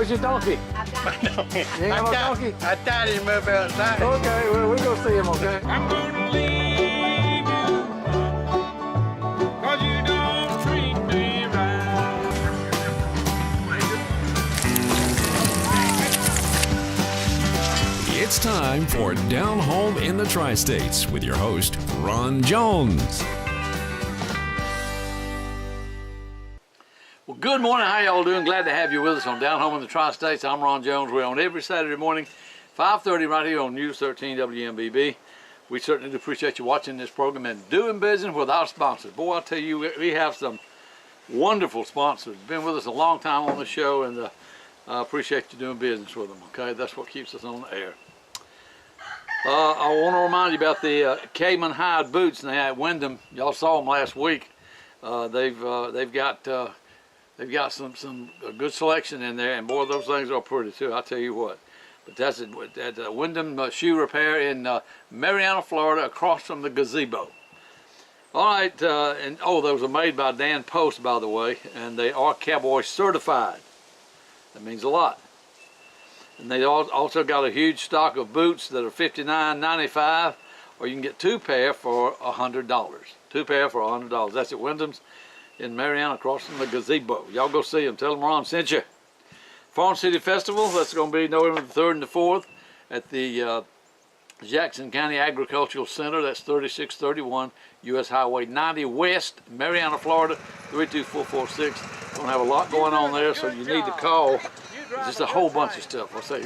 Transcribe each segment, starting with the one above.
Where's your donkey? You ain't got no donkey? I tried to move outside. Okay, well, we'll go see him, okay? I'm gonna leave you, 'cause you don't treat me right. It's time for Down Home in the Tri-States with your host, Ron Jones. Well, good morning. How y'all doing? Glad to have you with us on Down Home in the Tri-States. I'm Ron Jones. We're on every Saturday morning, 5:30 right here on News 13 WMBB. We certainly do appreciate you watching this program and doing business with our sponsors. Boy, I'll tell you, we have some wonderful sponsors. Been with us a long time on the show, and I appreciate you doing business with them, okay? That's what keeps us on the air. I want to remind you about the Cayman hide boots now at Wyndham. Y'all saw them last week. They've got some good selection in there, and boy, those things are pretty too. I'll tell you what. But that's at Wyndham Shoe Repair in Marianna, Florida, across from the gazebo. All right, and those are made by Dan Post, by the way, and they are Cowboy certified. That means a lot. And they also got a huge stock of boots that are $59.95, or you can get two pair for $100. Two pair for $100. That's at Wyndham's in Marianna, across from the gazebo. Y'all go see them. Tell them Ron sent you. Farm City Festival, that's going to be November the 3rd and the 4th at the Jackson County Agricultural Center. That's 3631 U.S. Highway 90 West, Marianna, Florida, 32446. Going to have a lot going on there, so you need to call. Just a whole bunch of stuff. I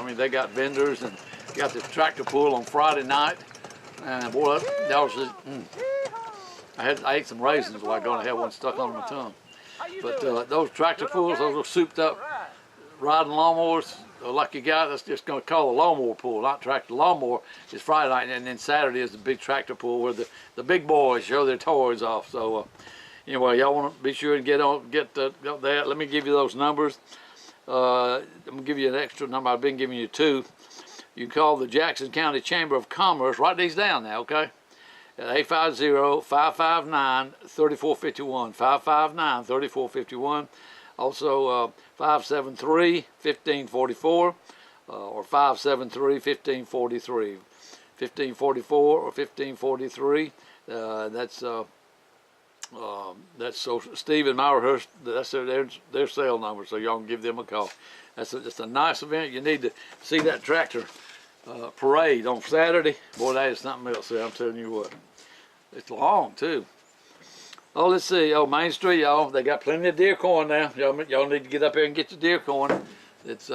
mean, they got vendors and got the tractor pull on Friday night. And boy, that was just, I ate some raisins while I got to have one stuck on my tongue. But those tractor pulls, those are souped up riding lawnmowers like you got. That's just going to call a lawnmower pull, not tractor. Lawnmower is Friday night, and then Saturday is the big tractor pull where the big boys show their toys off. So anyway, y'all want to be sure and get that. Let me give you those numbers. I'm going to give you an extra number. I've been giving you two. You can call the Jackson County Chamber of Commerce. Write these down now, okay? At 850-559-3451. 559-3451. Also 573-1544 or 573-1543. 1544 or 1543. That's so Steve and Meyerhurst, that's their cell number, so y'all can give them a call. That's just a nice event. You need to see that tractor parade on Saturday. Boy, that is something else there, I'm telling you what. It's long too. Oh, let's see. Oh, Main Street, y'all, they got plenty of deer corn now. Y'all need to get up here and get your deer corn. It's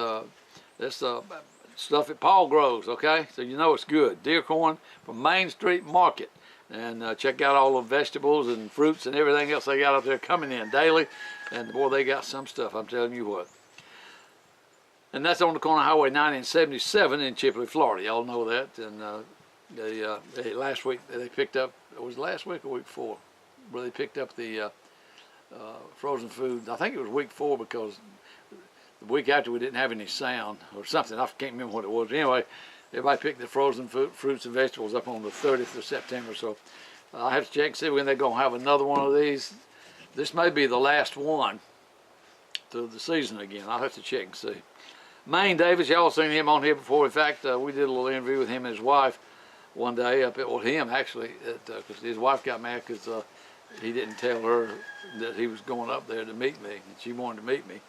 stuff that Paul grows, okay? So you know it's good. Deer corn from Main Street Market. And check out all the vegetables and fruits and everything else they got up there coming in daily. And boy, they got some stuff, I'm telling you what. And that's on the corner of Highway 90 and 77 in Chipley, Florida. Y'all know that. And they last week they picked up, it was last week or week 4, where they picked up the frozen food. I think it was week 4 because the week after we didn't have any sound or something. I can't remember what it was. Anyway, everybody picked the frozen fruits and vegetables up on the 30th of September, so I have to check and see when they're going to have another one of these. This may be the last one to the season again. I'll have to check and see. Maine Davis, y'all seen him on here before. In fact, we did a little interview with him and his wife one day up at, well, him actually, because his wife got mad because he didn't tell her that he was going up there to meet me, and she wanted to meet me.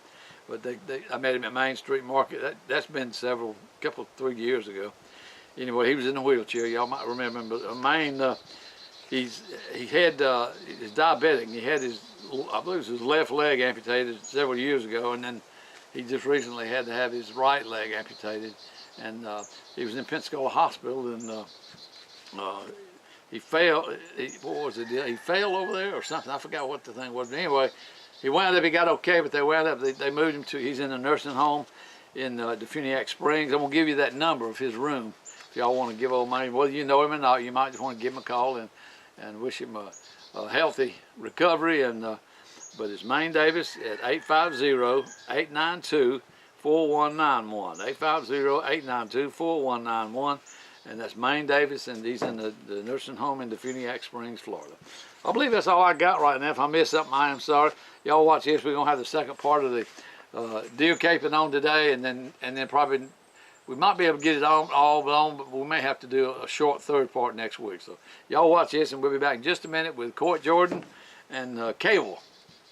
But I met him at Main Street Market. That's been couple 3 years ago. Anyway, he was in a wheelchair. Y'all might remember him. But Maine, he's diabetic. And he had I believe it was his left leg amputated several years ago, and then he just recently had to have his right leg amputated. And he was in Pensacola Hospital, and he fell. What was it? He fell over there or something. I forgot what the thing was. But anyway, he wound up. He got okay, but they wound up. They moved him to. He's in a nursing home in Defuniak Springs. I'm gonna give you that number of his room if y'all want to give old Maine, whether you know him or not. You might just want to give him a call and wish him a healthy recovery. And but it's Maine Davis at 850-892-4191. 850-892-4191, and that's Maine Davis, and he's in the nursing home in Defuniak Springs, Florida. I believe that's all I got right now. If I missed something, I am sorry. Y'all watch this. We're gonna have the second part of the deer caping on today, and then probably we might be able to get it all on, but we may have to do a short third part next week. So y'all watch this, and we'll be back in just a minute with Court Jordan and Cable.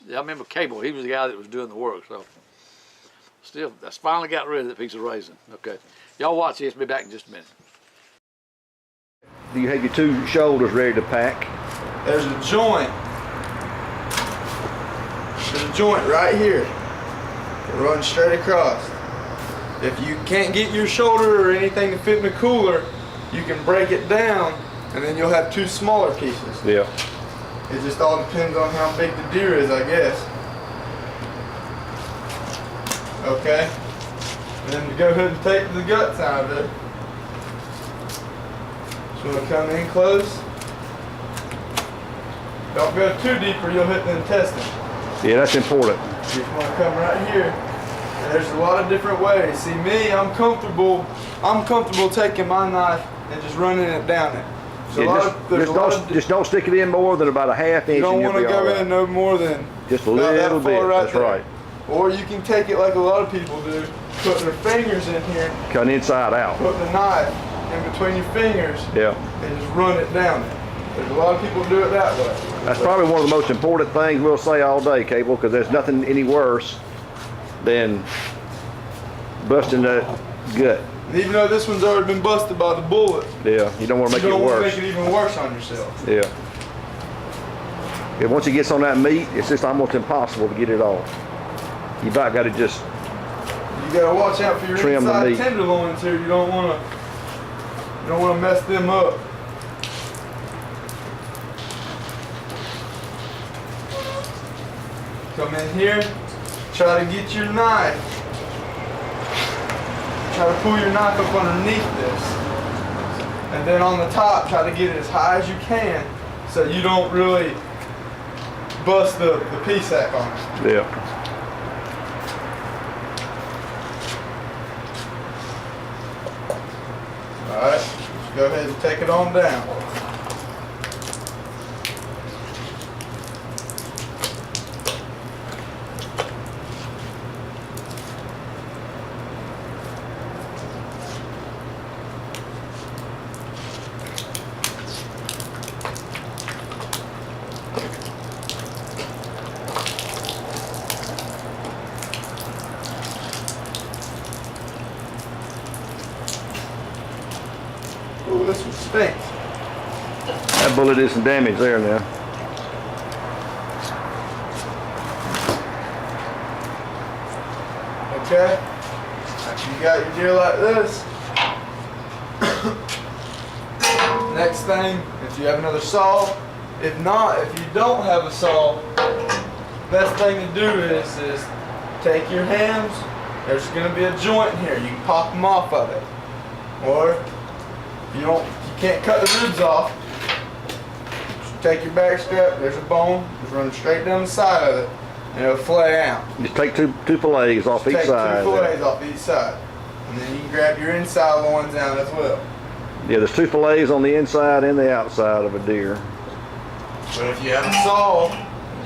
I remember Cable. He was the guy that was doing the work. So still, that's finally got rid of that piece of raisin. Okay, y'all watch this. Be back in just a minute. Do you have your two shoulders ready to pack? There's a joint. There's a joint right here. It runs straight across. If you can't get your shoulder or anything to fit in the cooler, you can break it down, and then you'll have two smaller pieces. Yeah. It just all depends on how big the deer is, I guess. Okay. And then to go ahead and take the guts out of it. Just want to come in close. Don't go too deep or you'll hit the intestine. Yeah, that's important. You just want to come right here. And there's a lot of different ways. See me, I'm comfortable taking my knife and just running it down it. Yeah, just don't stick it in more than about a half inch. You don't want to go in no more than just a little bit. That's right. Or you can take it like a lot of people do, put their fingers in here, cut inside out, put the knife in between your fingers, yeah, and just run it down it. There's a lot of people do it that way. That's probably one of the most important things we'll say all day, Cable, because there's nothing any worse than busting that gut. And even though this one's already been busted by the bullet, yeah, you don't want to make it worse. You don't want to make it even worse on yourself. Yeah. Yeah. Once it gets on that meat, it's just almost impossible to get it off. You about got to just. You got to watch out for your inside tenderloins here. You don't want to mess them up. Come in here, try to get your knife. Try to pull your knife up underneath this. And then on the top, try to get it as high as you can so you don't really bust the piece sack on it. Yeah. Alright, just go ahead and take it on down. Ooh, this one stinks. That bullet did some damage there now. Okay? After you got your deer like this, next thing, if you have another saw, if not, if you don't have a saw, best thing to do is take your hands. There's going to be a joint here. You can pop them off of it. Or if you can't cut the ribs off, just take your back strap. There's a bone. Just run straight down the side of it, and it'll flay out. Just take two fillets off each side. Take two fillets off each side, and then you can grab your inside loins down as well. Yeah, there's two fillets on the inside and the outside of a deer. But if you have a saw,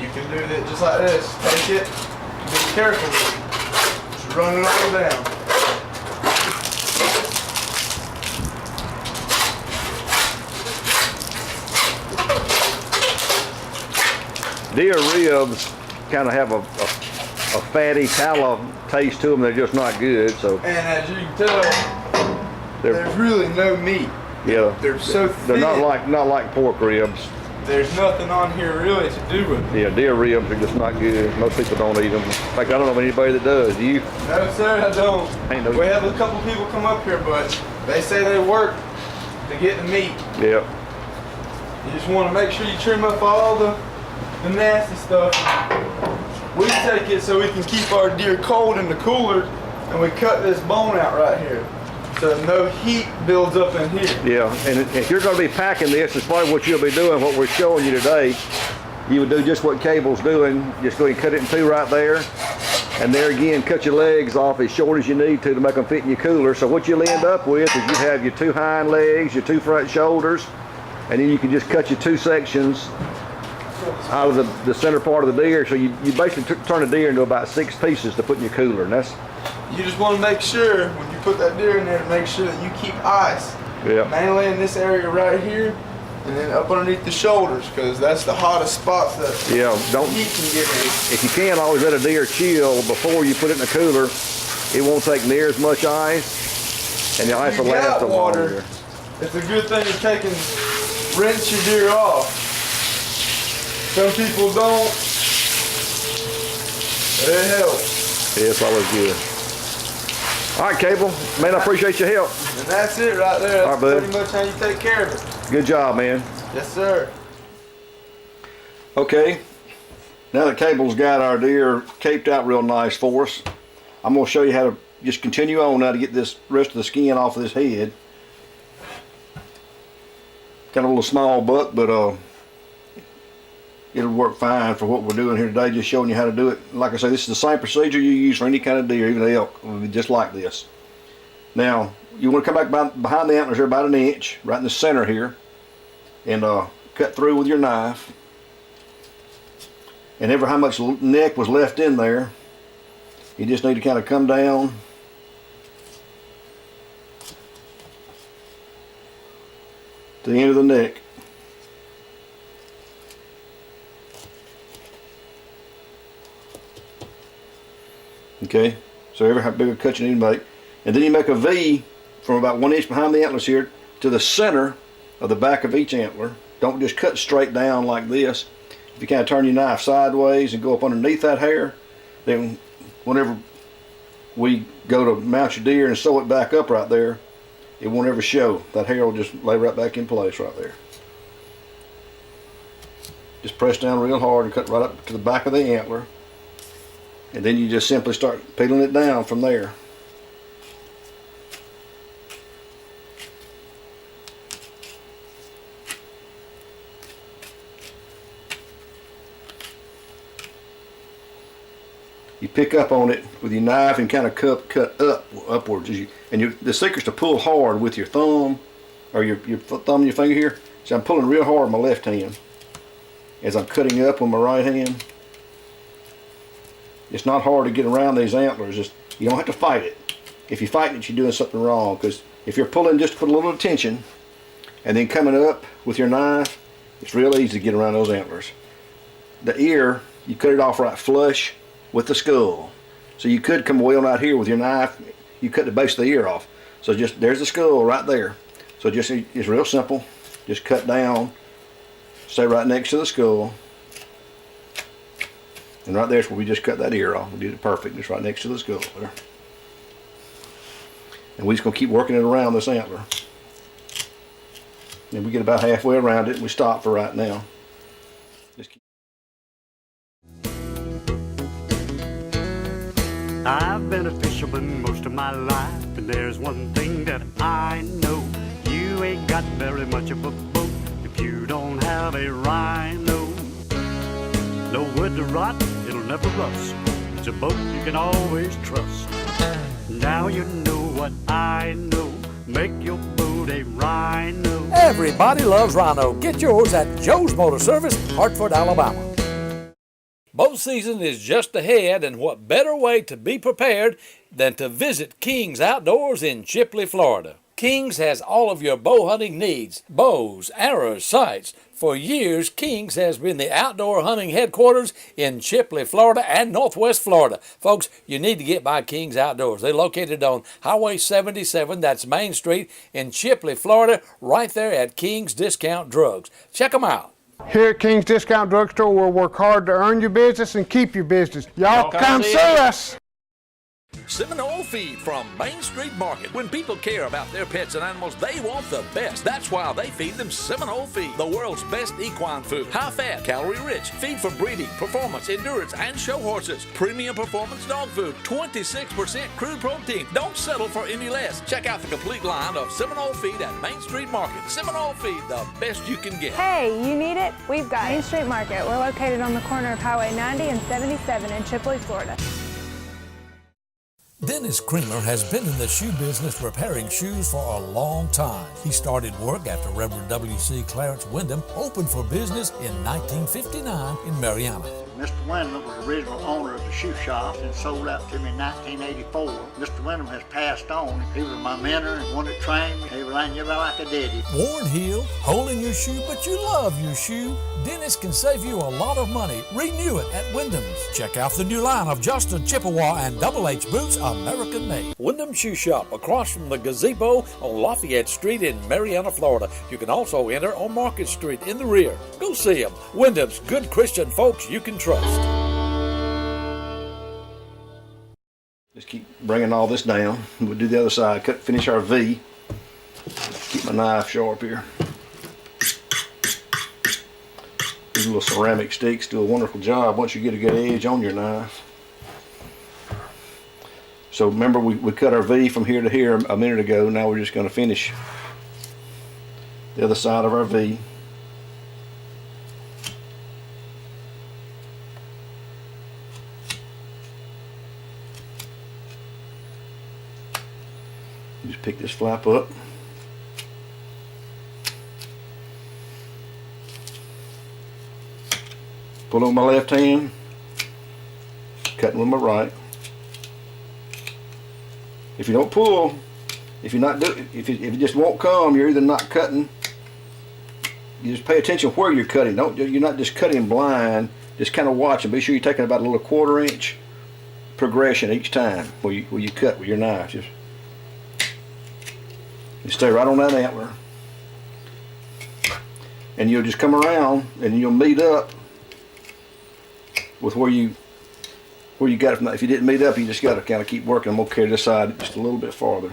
you can do it just like this. Take it, be careful with it. Just run it all down. Deer ribs kind of have a fatty tallow taste to them. They're just not good. So. And as you can tell, there's really no meat. Yeah. They're so thin. They're not like pork ribs. There's nothing on here really to do with them. Yeah, deer ribs are just not good. Most people don't eat them. In fact, I don't know anybody that does. Do you? No, sir, I don't. We have a couple people come up here, but they say they work to get the meat. Yeah. You just want to make sure you trim up all the nasty stuff. We take it so we can keep our deer cold in the cooler, and we cut this bone out right here so no heat builds up in here. Yeah, and if you're going to be packing this, it's probably what you'll be doing, what we're showing you today. You would do just what Cable's doing. Just go ahead and cut it in two right there. And there again, cut your legs off as short as you need to make them fit in your cooler. So what you'll end up with is you have your two hind legs, your two front shoulders, and then you can just cut your two sections out of the center part of the deer. So you basically turn the deer into about 6 pieces to put in your cooler, and that's. You just want to make sure when you put that deer in there to make sure that you keep ice. Yeah. Mainly in this area right here, and then up underneath the shoulders, because that's the hottest spots that heat can get in. If you can, always let a deer chill before you put it in the cooler. It won't take near as much ice, and the ice will last a longer. It's a good thing of rinse your deer off. Some people don't. It helps. Yeah, it's always good. All right, Cable. Man, I appreciate your help. And that's it right there. That's all right, pretty much how you take care of it. Good job, man. Yes, sir. Okay. Now that Cable's got our deer caped out real nice for us, I'm going to show you how to just continue on now to get this rest of the skin off of this head. Got a little small buck, but it'll work fine for what we're doing here today, just showing you how to do it. Like I say, this is the same procedure you use for any kind of deer, even elk, just like this. Now, you want to come back behind the antlers here about 1 inch, right in the center here, and cut through with your knife. And ever how much neck was left in there, you just need to kind of come down to the end of the neck. Okay, so every how big a cut you need to make. And then you make a V from about 1 inch behind the antlers here to the center of the back of each antler. Don't just cut straight down like this. If you kind of turn your knife sideways and go up underneath that hair, then whenever we go to mount your deer and sew it back up right there, it won't ever show. That hair will just lay right back in place right there. Just press down real hard and cut right up to the back of the antler. And then you just simply start peeling it down from there. You pick up on it with your knife and kind of cut upwards. The secret's to pull hard with your thumb, or your thumb and your finger here. So I'm pulling real hard with my left hand as I'm cutting up with my right hand. It's not hard to get around these antlers. You don't have to fight it. If you fight it, you're doing something wrong. Because if you're pulling just to put a little tension, and then coming up with your knife, it's real easy to get around those antlers. The ear, you cut it off right flush with the skull. So you could come way on out here with your knife, you cut the base of the ear off. So just, there's the skull right there. So it's real simple. Just cut down, stay right next to the skull. And right there's where we just cut that ear off. We did it perfect, just right next to the skull there. And we're just gonna keep working it around this antler. And we get about halfway around it and we stop for right now. Just keep. I've been a fisherman most of my life, and there's one thing that I know. You ain't got very much of a boat if you don't have a rhino. No wood to rot, it'll never rust. It's a boat you can always trust. Now you know what I know. Make your boat a rhino. Everybody loves Rhino. Get yours at Joe's Motor Service, Hartford, Alabama. Boat season is just ahead, and what better way to be prepared than to visit King's Outdoors in Chipley, Florida. King's has all of your bow hunting needs, bows, arrows, sights. For years, King's has been the outdoor hunting headquarters in Chipley, Florida and Northwest Florida. Folks, you need to get by King's Outdoors. They're located on Highway 77, that's Main Street in Chipley, Florida, right there at King's Discount Drugs. Check them out. Here at King's Discount Drugstore, we'll work hard to earn your business and keep your business. Y'all come see us. Seminole Feed from Main Street Market. When people care about their pets and animals, they want the best. That's why they feed them Seminole Feed, the world's best equine food. High fat, calorie rich, feed for breeding, performance, endurance, and show horses. Premium performance dog food, 26% crude protein. Don't settle for any less. Check out the complete line of Seminole Feed at Main Street Market. Seminole Feed, the best you can get. Hey, you need it? We've got Main Street Market. We're located on the corner of Highway 90 and 77 in Chipley, Florida. Dennis Creamer has been in the shoe business repairing shoes for a long time. He started work after Reverend W.C. Clarence Wyndham opened for business in 1959 in Mariana. Mr. Wyndham was the original owner of the shoe shop and sold out to me in 1984. Mr. Wyndham has passed on. He was my mentor and one that trained me. He was like a daddy. Worn heel, hole in your shoe, but you love your shoe. Dennis can save you a lot of money. Renew it at Wyndham's. Check out the new line of Justin Chippewa and Double H boots, American made. Wyndham Shoe Shop across from the gazebo on Lafayette Street in Mariana, Florida. You can also enter on Market Street in the rear. Go see them. Wyndham's, good Christian folks you can trust. Just keep bringing all this down. We'll do the other side. Finish our V. Keep my knife sharp here. These little ceramic sticks do a wonderful job once you get a good edge on your knife. So remember we cut our V from here to here a minute ago. Now we're just going to finish the other side of our V. Just pick this flap up. Pull on my left hand, cutting with my right. If you don't pull, if it just won't come, you're either not cutting. You just pay attention where you're cutting. You're not just cutting blind. Just kind of watch and be sure you're taking about a little 1/4 inch progression each time where you cut with your knife. Just you stay right on that antler, and you'll just come around and you'll meet up with where you got it from. If you didn't meet up, you just got to kind of keep working. I'm gonna carry this side just a little bit farther.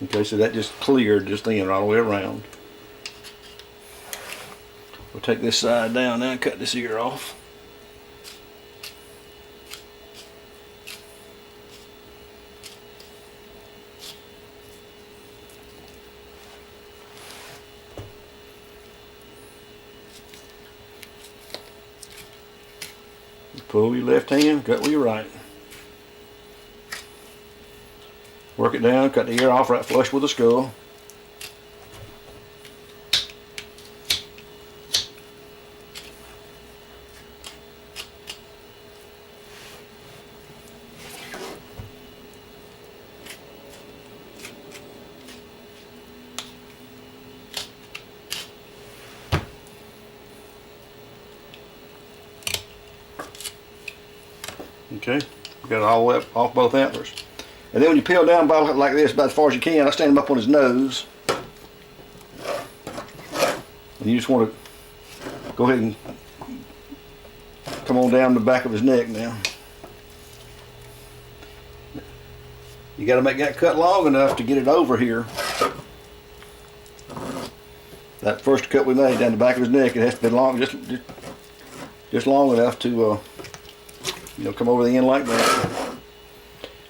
Okay, so that just cleared just then right all the way around. We'll take this side down now and cut this ear off. Pull your left hand, cut with your right. Work it down, cut the ear off right flush with the skull. Okay, got it all the way up off both antlers. And then when you peel down like this, about as far as you can, I stand him up on his nose. And you just want to go ahead and come on down the back of his neck now. You got to make that cut long enough to get it over here. That first cut we made down the back of his neck, it has to be long, just long enough to come over the end like that.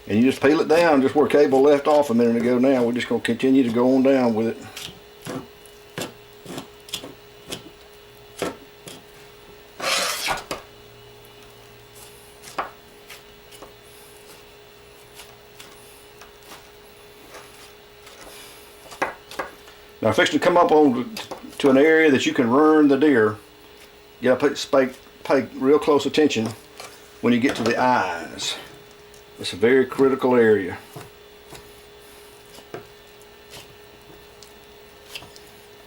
And you just peel it down just where cable left off a minute ago. Now we're just going to continue to go on down with it. Now I'm fixing to come up to an area that you can run the deer. You got to pay real close attention when you get to the eyes. It's a very critical area.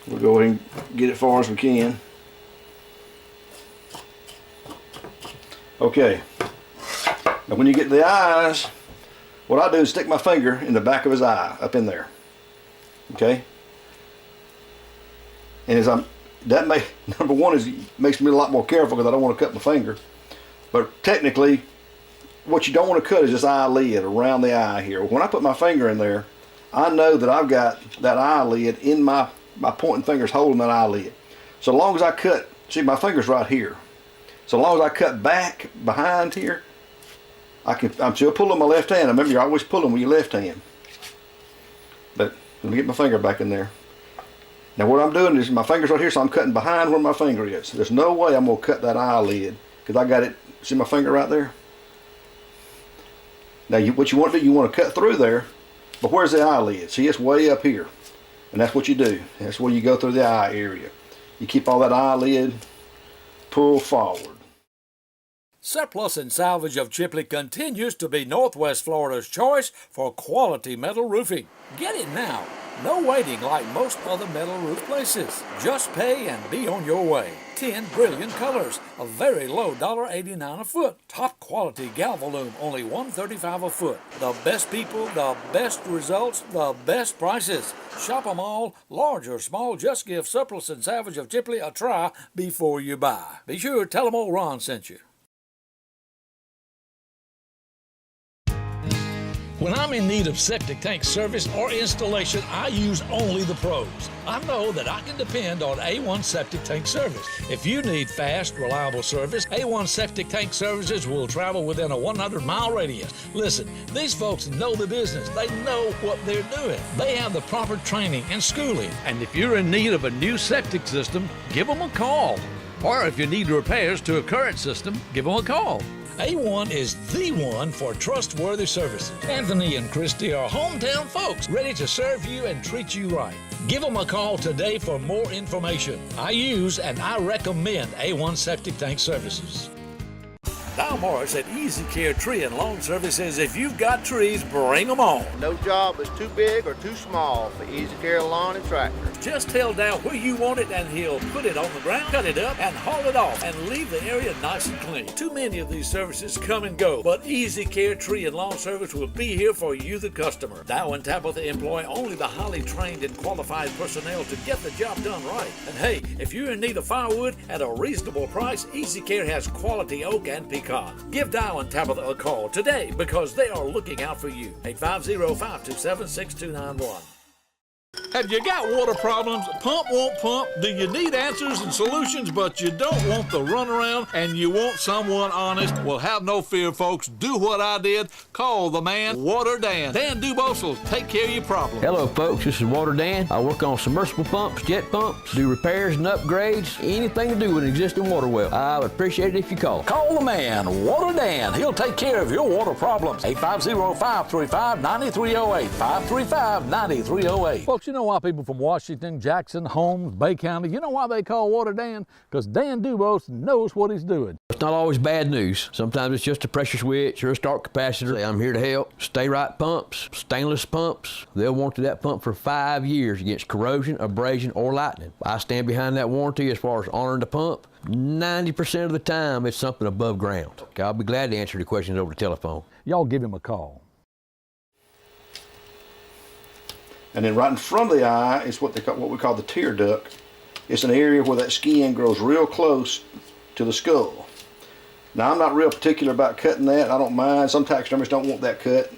We'll go ahead and get it far as we can. Okay. Now when you get to the eyes, what I do is stick my finger in the back of his eye, up in there. Okay? And number one is it makes me a lot more careful because I don't want to cut my finger. But technically, what you don't want to cut is this eyelid around the eye here. When I put my finger in there, I know that I've got that eyelid in my pointing finger's holding that eyelid. So long as I cut, see my finger's right here. So long as I cut back behind here, I'm still pulling my left hand. Remember, you're always pulling with your left hand. But let me get my finger back in there. Now what I'm doing is my finger's right here, so I'm cutting behind where my finger is. There's no way I'm going to cut that eyelid because I got it, see my finger right there? Now what you want to do, you want to cut through there, but where's the eyelid? See, it's way up here. And that's what you do. That's where you go through the eye area. You keep all that eyelid pulled forward. Surplus and Salvage of Chipley continues to be Northwest Florida's choice for quality metal roofing. Get it now. No waiting like most other metal roof places. Just pay and be on your way. 10 brilliant colors, a very low $1.89 a foot. Top quality Galvalume, only $135 a foot. The best people, the best results, the best prices. Shop them all, large or small. Just give Surplus and Salvage of Chipley a try before you buy. Be sure to tell them old Ron sent you. When I'm in need of septic tank service or installation, I use only the pros. I know that I can depend on A1 Septic Tank Service. If you need fast, reliable service, A1 Septic Tank Services will travel within a 100-mile radius. Listen, these folks know the business. They know what they're doing. They have the proper training and schooling. And if you're in need of a new septic system, give them a call. Or if you need repairs to a current system, give them a call. A1 is the one for trustworthy services. Anthony and Christy are hometown folks ready to serve you and treat you right. Give them a call today for more information. I use and I recommend A1 Septic Tank Services. Dow Morris at Easy Care Tree and Lawn Service says if you've got trees, bring them on. No job is too big or too small for Easy Care Lawn and Tractor. Just tell Dow where you want it and he'll put it on the ground, cut it up, and haul it off and leave the area nice and clean. Too many of these services come and go, but Easy Care Tree and Lawn Service will be here for you, the customer. Dow and Tabitha employ only the highly trained and qualified personnel to get the job done right. And hey, if you're in need of firewood at a reasonable price, Easy Care has quality oak and pecan. Give Dow and Tabitha a call today because they are looking out for you. 850-527-6291. Have you got water problems? Pump won't pump? Do you need answers and solutions, but you don't want the runaround and you want someone honest? Well, have no fear, folks. Do what I did. Call the man, Water Dan. Dan Dubose will take care of your problem. Hello, folks. This is Water Dan. I work on submersible pumps, jet pumps, do repairs and upgrades, anything to do with an existing water well. I would appreciate it if you call. Call the man, Water Dan. He'll take care of your water problems. 850-535-9308. 535-9308. Folks, you know why people from Washington, Jackson, Holmes, Bay County, you know why they call Water Dan? Because Dan Dubose knows what he's doing. It's not always bad news. Sometimes it's just a pressure switch or a start capacitor. I'm here to help. Stay Right Pumps, stainless pumps. They'll warranty that pump for 5 years against corrosion, abrasion, or lightning. I stand behind that warranty as far as honoring the pump. 90% of the time, it's something above ground. I'll be glad to answer the questions over the telephone. Y'all give him a call. And then right in front of the eye is what we call the tear duct. It's an area where that skin grows real close to the skull. Now I'm not real particular about cutting that. I don't mind. Some taxidermists don't want that cut.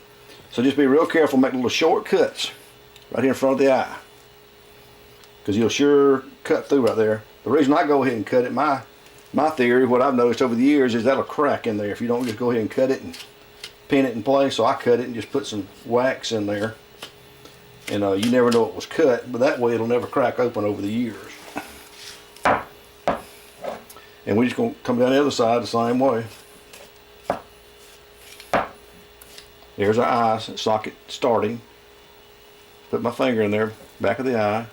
So just be real careful, make little short cuts right here in front of the eye. Because you'll sure cut through right there. The reason I go ahead and cut it, my theory, what I've noticed over the years is that'll crack in there if you don't just go ahead and cut it and pin it in place. So I cut it and just put some wax in there. And you never know it was cut, but that way it'll never crack open over the years. And we're just going to come down the other side the same way. There's our eye socket starting. Put my finger in there, back of the eye.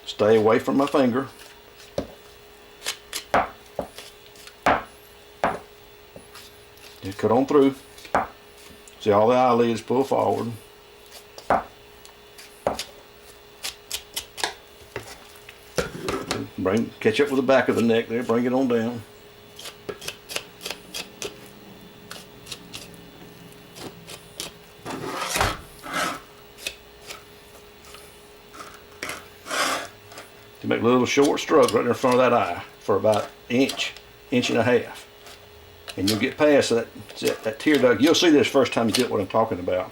Stay away from my finger. Just cut on through. See all the eyelids pull forward. Catch up with the back of the neck there, bring it on down. To make a little short stroke right in front of that eye for about inch and a half. And you'll get past that tear duct. You'll see this first time you get what I'm talking about.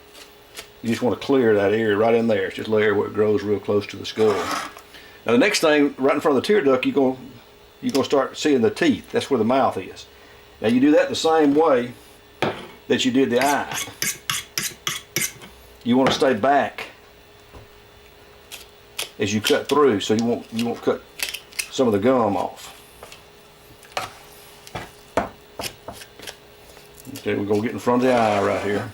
You just want to clear that area right in there. It's just an area where it grows real close to the skull. Now the next thing, right in front of the tear duct, you're going to start seeing the teeth. That's where the mouth is. Now you do that the same way that you did the eye. You want to stay back as you cut through, so you won't cut some of the gum off. Okay, we're gonna get in front of the eye right here.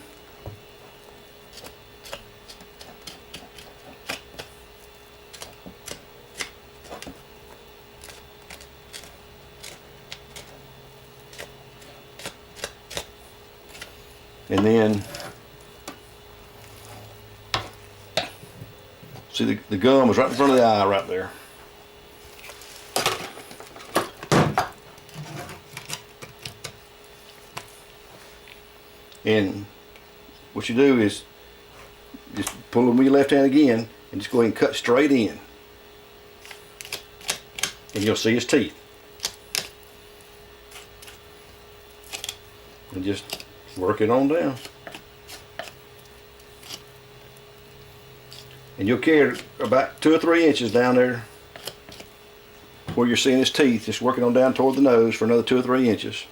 And then, see the gum is right in front of the eye right there. And what you do is just pull them with your left hand again and just go ahead and cut straight in. And you'll see his teeth. And just work it on down. And you'll carry about 2 or 3 inches down there where you're seeing his teeth. Just working on down toward the nose for another 2 or 3 inches.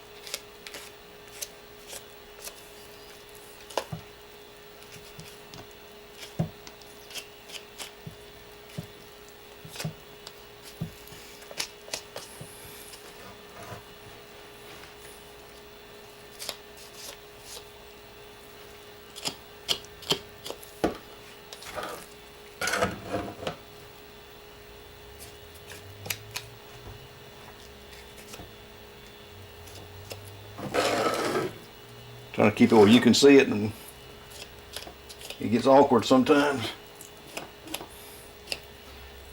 Trying to keep it where you can see it, and it gets awkward sometimes.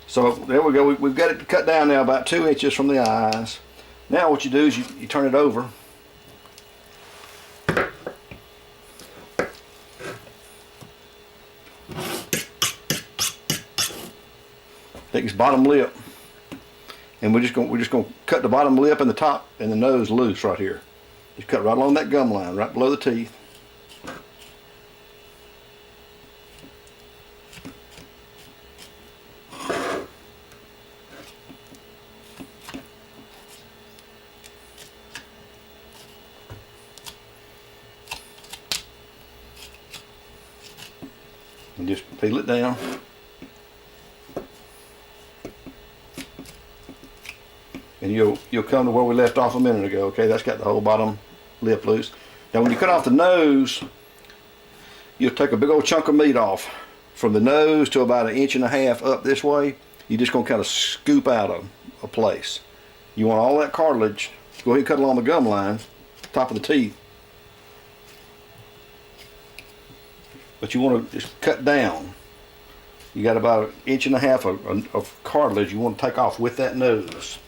So there we go. We've got it cut down now about 2 inches from the eyes. Now what you do is you turn it over. Take his bottom lip, and we're just gonna cut the bottom lip and the top and the nose loose right here. Just cut right along that gum line, right below the teeth. And just peel it down. And you'll come to where we left off a minute ago. Okay, that's got the whole bottom lip loose. Now when you cut off the nose, you'll take a big old chunk of meat off from the nose to about 1.5 inches up this way. You're just gonna kind of scoop out a place. You want all that cartilage. Go ahead and cut along the gum line, top of the teeth. But you want to just cut down. You got about 1.5 inches of cartilage you want to take off with that nose.